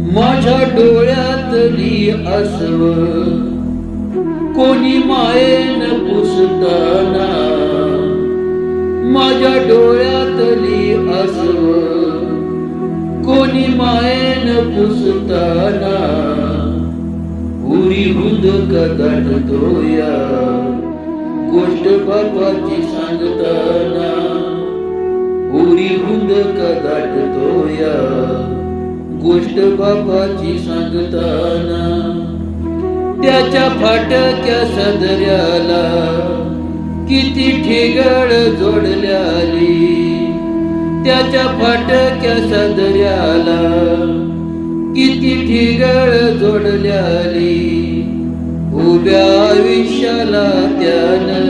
माझ्या डोळ्यातली आसव कोणी मायेन पुसताना, माझ्या डोळ्यातली आसव कोणी मायेन पुसताना, उरी हुंदक दाटतो या गोष्ट बापाची सांगताना, उरी हुंदक दाटतो या गोष्ट बापाची सांगताना. त्याच्या फाटक्या सदऱ्याला किती ठिगळ जोडल्याली, त्याच्या फाटक्या सदऱ्याला किती ठिगळ जोडल्याली, उभ्या आयुष्याला त्यानं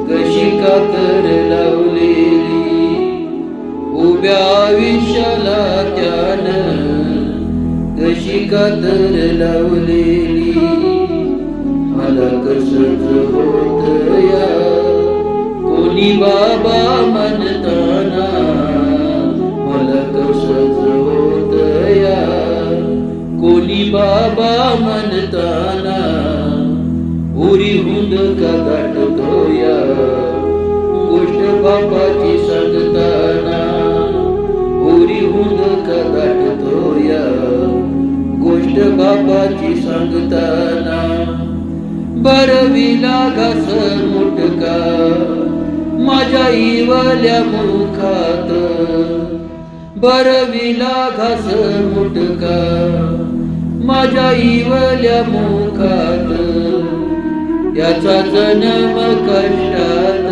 कशी कातर लावलेली, उभ्या आयुष्याला त्यानं कशी कातर लावलेली. मला कसंच होत या कोणी बाबा म्हणताना, मला कसंच होत या कोणी बाबा म्हणताना, उरी हुंदका दाटतो या गोष्ट बापाची सांगताना, उरी हुंदका दाटतो या गोष्ट बापाची सांगताना. बरविला घास मुटका माझ्या इवल्या मुखात, बरविला घास मुटका माझ्या इवल्या मुखात, याचा जन्म कष्टात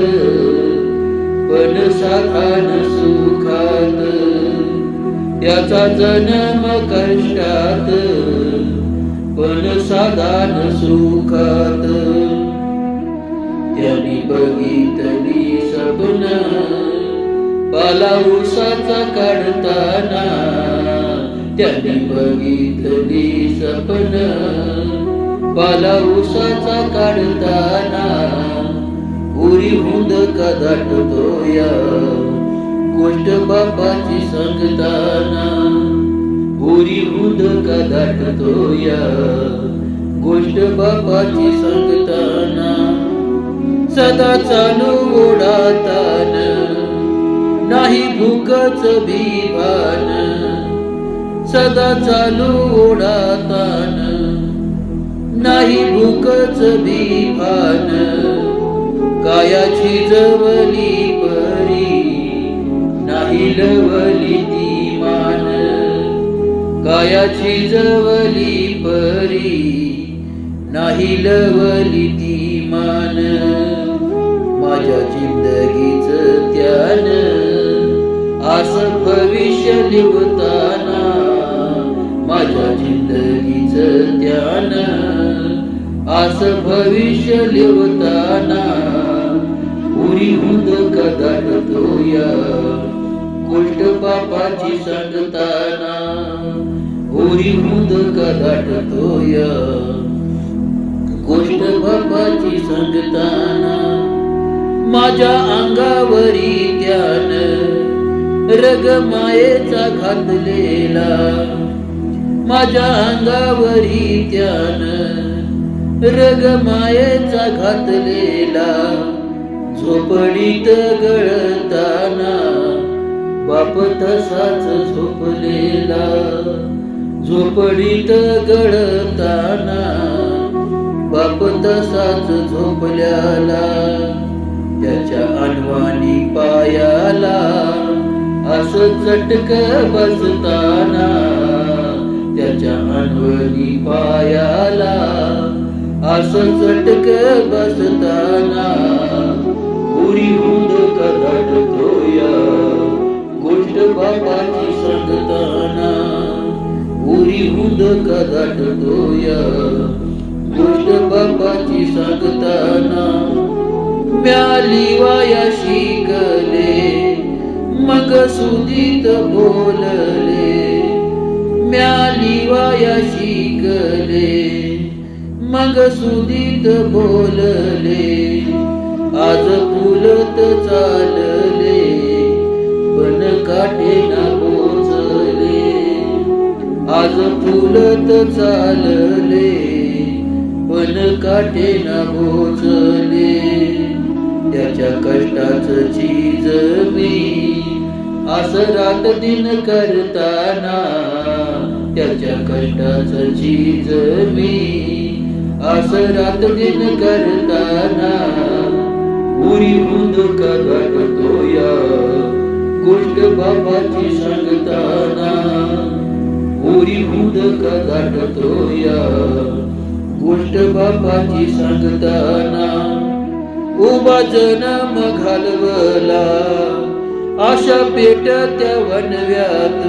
पण साधान सुखात, याचा जन्म कष्टात पण साधान सुखात. त्यांनी बघितली स्वप्न पाला उसाचा काढताना, त्यांनी बघितली स्वप्न पाला उसाचा काढताना, उरी हुंदका दाटतो या गोष्ट बापाची सांगताना, उरी हुंदका दाटतो या गोष्ट बापाची सांगताना. सदा चालू ओढातान नाही भूकच भान, सदा चालू ओढातान नाही भूकच भान, कायाची जवली परी नाही लवली ती मान, कायाची जवली परी नाही लवली ती मान. माझ्या जिंदगीच त्यानं आस भविष्य लिवताना, माझ्या जिंदगीच त्यानं आस भविष्य लिवताना, उरी हुंदका दाटतो या गोष्ट बापाची सांगताना, उरी हुंदका दाटतो या गोष्ट बापाची सांगताना. माझ्या अंगावरी त्यानं रग मायेचा घातलेला, माझ्या अंगावरी त्यानं रग मायेचा घातलेला, झोपडीत गळताना बाप तसाच झोपलेला, झोपडीत गळताना बाप तसाच झोपल्याला. त्याच्या अनवाणी पायाला असं चटक बसताना, त्याच्या अनवाणी पायाला असं चटक बसताना, उरी हुंदका दाटतो या गोष्ट बापाची सांगताना, उरी हुंदका दाटतो या गोष्ट बापाची सांगताना. म्याली वाया शिकले मग सुदीत बोलले, म्याली वाया शिकले मग सुदीत बोलले, आज फुलत चालले पण काठे ना पोचले, आज फुलत चालले पण काटे ना बोचले, त्याच्या कष्टाचं चीज मी असं रात दिन करताना, त्याच्या कष्टाचं चीज मी असं रात दिन करताना, उरी उंदका गाठतो या गोष्ट बाबाची सांगताना, उरी उंदका गाठतो या गोष्ट बाबाची सांगताना. उभा जन्म घालवला आशा पेट त्या वनव्यात,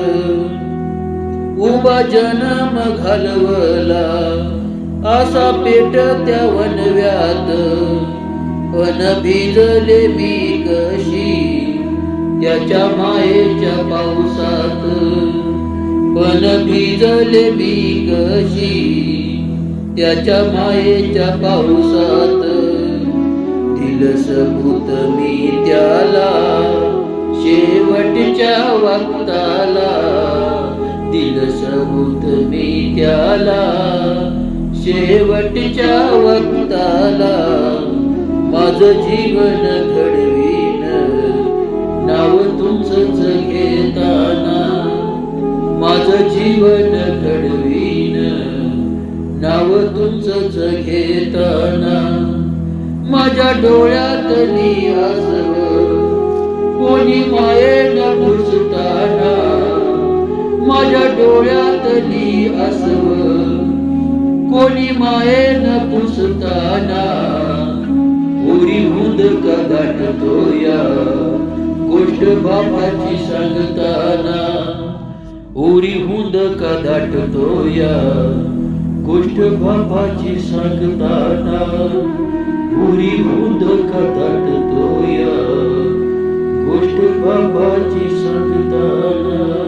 उभा जन्म घालवला आशा पेट त्या वनव्यात, पण भिजले मी कशी त्याच्या मायेच्या पावसात, पण भिजले मी कशी त्याच्या मायेच्या पावसात. दिलं सबूत मी त्याला शेवटच्या वक्ताला, दिलं सबूत मी त्याला शेवटच्या वक्ताला. माझं जीवन घडवीन नाव तुमचंच घेताना, माझं जीवन घडवीन नाव तुमचंच घेताना. माझ्या डोळ्यातली आसव कोणी मायेनं पुसताना, माझ्या डोळ्यातली आसव कोणी मायेनं पुसताना. उरी उंदका गाठतो या गोष्ट बाबाची सांगताना, उरी उंदका गाठतो या गोष्ट बाबाची सांगताना, उरी उंदका गाठतो या गोष्ट बाबाची सांगताना.